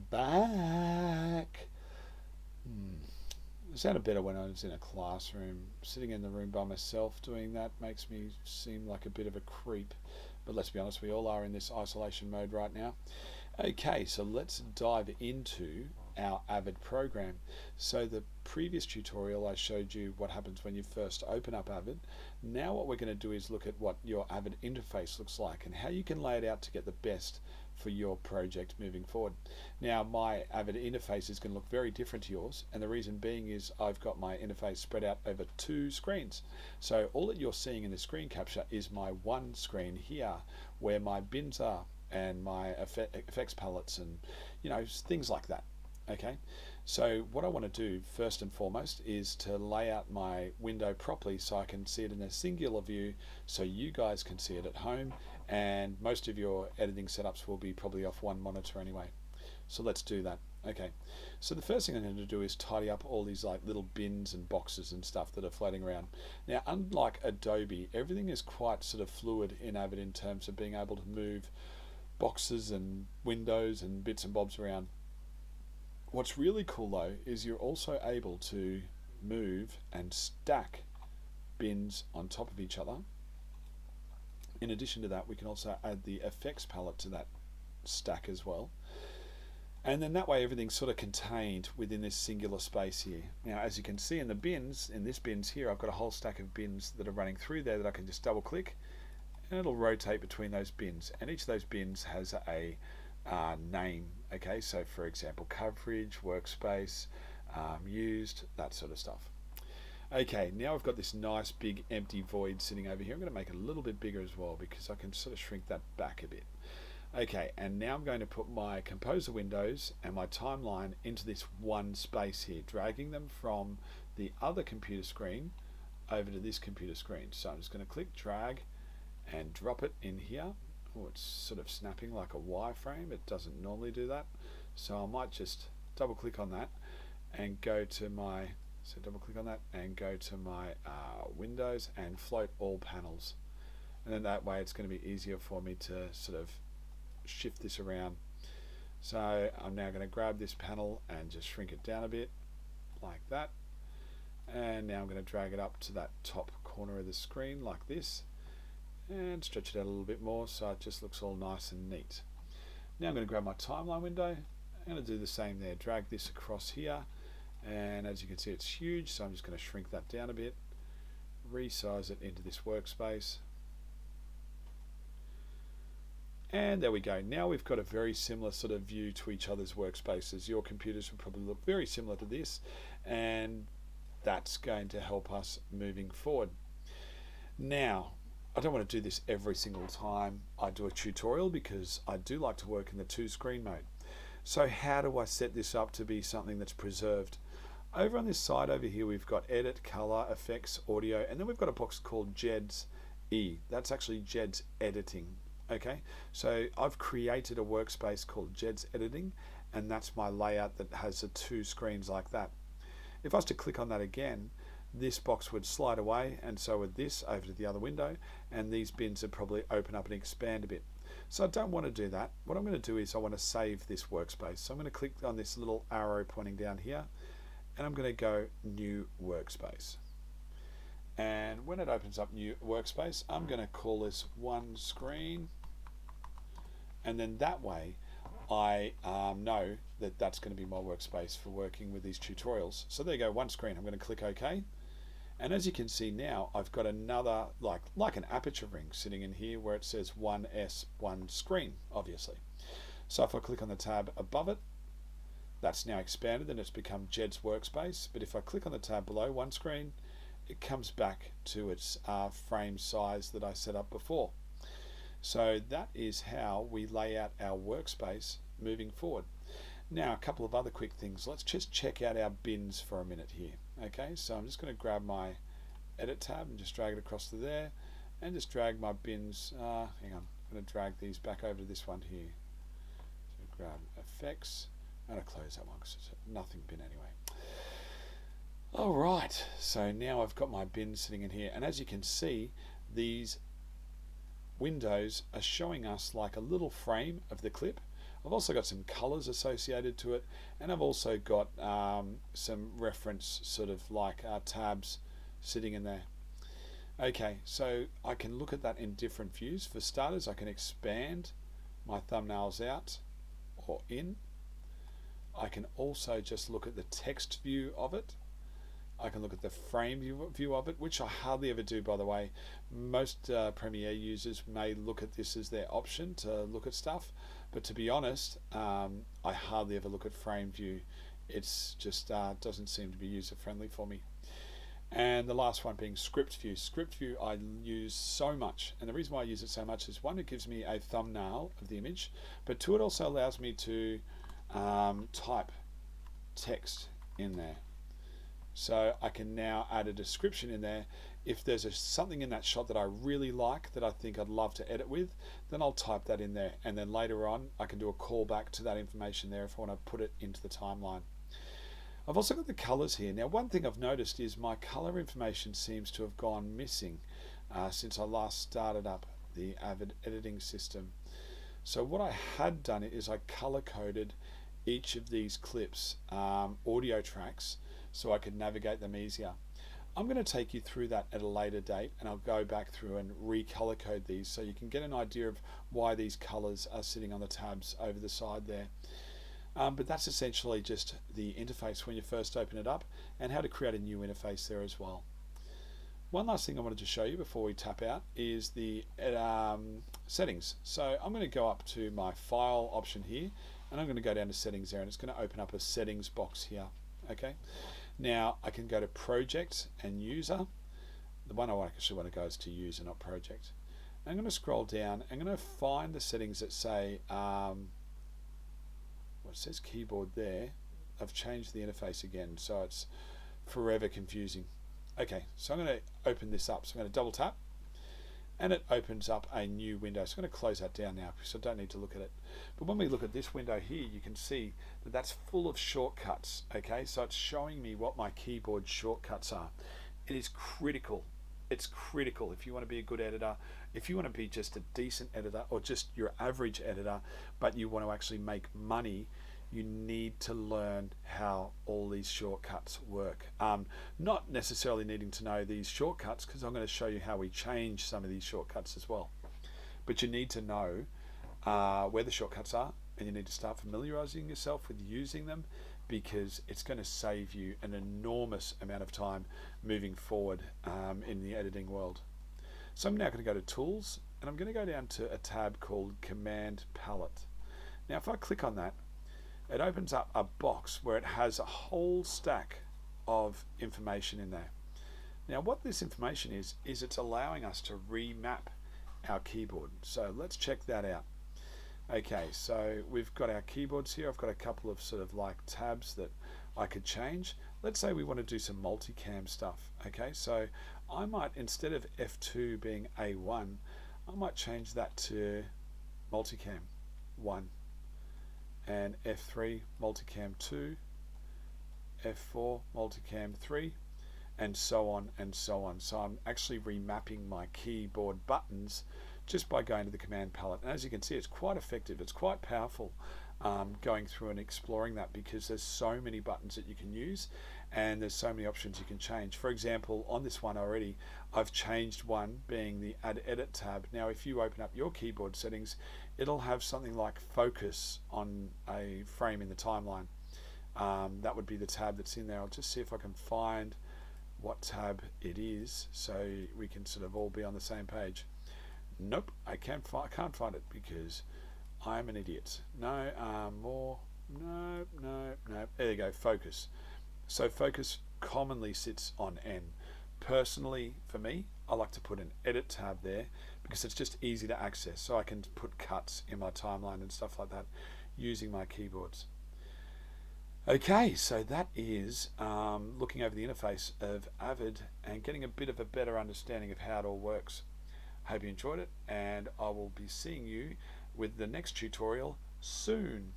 back. It sounded better when I was in a classroom. Sitting in the room by myself doing that makes me seem like a bit of a creep. But let's be honest, we all are in this isolation mode right now. Okay, so let's dive into our Avid program. So the previous tutorial I showed you what happens when you first open up Avid. Now what we're going to do is look at what your Avid interface looks like and how you can lay it out to get the best for your project moving forward. Now my Avid interface is going to look very different to yours, and the reason being is I've got my interface spread out over two screens. So all that you're seeing in the screen capture is my one screen here where my bins are and my effects palettes and things like that. Okay, so what I want to do first and foremost is to lay out my window properly so I can see it in a singular view so you guys can see it at home, and most of your editing setups will be probably off one monitor anyway. So let's do that. Okay, so the first thing I'm going to do is tidy up all these like little bins and boxes and stuff that are floating around. Now, unlike Adobe, everything is quite sort of fluid in Avid in terms of being able to move boxes and windows and bits and bobs around. What's really cool though is you're also able to move and stack bins on top of each other. In addition to that, we can also add the effects palette to that stack as well. And then that way everything's sort of contained within this singular space here. Now as you can see in the bins, in this bins here, I've got a whole stack of bins that are running through there that I can just double click and it'll rotate between those bins. And each of those bins has a name. Okay, so for example, coverage, workspace, used, that sort of stuff. Okay, now I've got this nice big empty void sitting over here. I'm going to make it a little bit bigger as well because I can sort of shrink that back a bit. Okay, and now I'm going to put my composer windows and my timeline into this one space here, dragging them from the other computer screen over to this computer screen. So I'm just going to click, drag, and drop it in here. Oh, it's sort of snapping like a wireframe. It doesn't normally do that. So I might just double click on that and go to my, windows and float all panels. And then that way it's going to be easier for me to sort of shift this around. So I'm now going to grab this panel and just shrink it down a bit like that. And now I'm going to drag it up to that top corner of the screen like this. And stretch it out a little bit more so it just looks all nice and neat. Now I'm going to grab my timeline window. I'm going to do the same there. Drag this across here, and as you can see it's huge, so I'm just going to shrink that down a bit, resize it into this workspace, and there we go. Now we've got a very similar sort of view to each other's workspaces. Your computers will probably look very similar to this, and that's going to help us moving forward. Now I don't want to do this every single time I do a tutorial because I do like to work in the two screen mode. So how do I set this up to be something that's preserved? Over on this side over here we've got edit, color, effects, audio, and then we've got a box called Jed's E. That's actually Jed's editing. Okay, so I've created a workspace called Jed's editing, and that's my layout that has the two screens like that. If I was to click on that again, this box would slide away, and so would this over to the other window, and these bins would probably open up and expand a bit. So I don't want to do that. What I'm going to do is I want to save this workspace. So I'm going to click on this little arrow pointing down here, and I'm going to go new workspace. And when it opens up new workspace, I'm going to call this one screen, and then that way I know that that's going to be my workspace for working with these tutorials. So there you go, one screen. I'm going to click OK. And as you can see now, I've got another, like an aperture ring sitting in here where it says 1S, one screen, obviously. So if I click on the tab above it, that's now expanded and it's become Jed's workspace. But if I click on the tab below, one screen, it comes back to its frame size that I set up before. So that is how we lay out our workspace moving forward. Now a couple of other quick things. Let's just check out our bins for a minute here. Okay, so I'm just going to grab my edit tab and just drag it across to there, and just drag my bins. Hang on, I'm going to drag these back over to this one here. So grab effects. I'm going to close that one because it's a nothing bin anyway. Alright, so now I've got my bin sitting in here, and as you can see, these windows are showing us like a little frame of the clip. I've also got some colors associated to it, and I've also got some reference sort of like tabs sitting in there. Okay, so I can look at that in different views. For starters, I can expand my thumbnails out or in. I can also just look at the text view of it. I can look at the frame view of it, which I hardly ever do, by the way. Most Premiere users may look at this as their option to look at stuff, but to be honest, I hardly ever look at frame view. It's just doesn't seem to be user friendly for me. And the last one being script view. Script view I use so much, and the reason why I use it so much is, one, it gives me a thumbnail of the image, but two, it also allows me to type text in there. So I can now add a description in there. If there's something in that shot that I really like, that I think I'd love to edit with, then I'll type that in there, and then later on I can do a callback to that information there if I want to put it into the timeline. I've also got the colors here. Now, one thing I've noticed is my color information seems to have gone missing since I last started up the Avid editing system. So what I had done is I color coded each of these clips, audio tracks, so I could navigate them easier. I'm going to take you through that at a later date, and I'll go back through and recolor code these so you can get an idea of why these colors are sitting on the tabs over the side there. But that's essentially just the interface when you first open it up, and how to create a new interface there as well. One last thing I wanted to show you before we tap out is the settings. So I'm going to go up to my file option here, and I'm going to go down to settings there, and it's going to open up a settings box here. Okay, now I can go to project and user. The one I actually want to go is to user, not project. I'm going to scroll down. I'm going to find the settings that say it says keyboard there. I've changed the interface again, so it's forever confusing. Okay, so I'm going to open this up. So I'm going to double tap, and it opens up a new window. So I'm going to close that down now because I don't need to look at it. But when we look at this window here, you can see that that's full of shortcuts. Okay, so it's showing me what my keyboard shortcuts are. It is critical. It's critical if you want to be a good editor, if you want to be just a decent editor or just your average editor, but you want to actually make money. You need to learn how all these shortcuts work. Not necessarily needing to know these shortcuts, because I'm going to show you how we change some of these shortcuts as well. But you need to know where the shortcuts are, and you need to start familiarizing yourself with using them, because it's going to save you an enormous amount of time moving forward in the editing world. So I'm now going to go to Tools, and I'm going to go down to a tab called Command Palette. Now if I click on that, it opens up a box where it has a whole stack of information in there. Now what this information is it's allowing us to remap our keyboard. So let's check that out. Okay, so we've got our keyboards here. I've got a couple of sort of like tabs that I could change. Let's say we want to do some multicam stuff. Okay, so I might, instead of F2 being A1, I might change that to multicam 1, and F3 multicam 2, F4 multicam 3, and so on and so on. So I'm actually remapping my keyboard buttons just by going to the command palette. And as you can see, it's quite effective. It's quite powerful going through and exploring that, because there's so many buttons that you can use, and there's so many options you can change. For example, on this one already, I've changed one being the Add Edit tab. Now if you open up your keyboard settings, it'll have something like focus on a frame in the timeline. That would be the tab that's in there. I'll just see if I can find what tab it is so we can sort of all be on the same page. Nope, I can't find it because I'm an idiot. No, more. No. There you go, focus. So focus commonly sits on N. Personally, for me, I like to put an edit tab there because it's just easy to access. So I can put cuts in my timeline and stuff like that using my keyboards. Okay, so that is looking over the interface of Avid and getting a bit of a better understanding of how it all works. Hope you enjoyed it, and I will be seeing you with the next tutorial soon.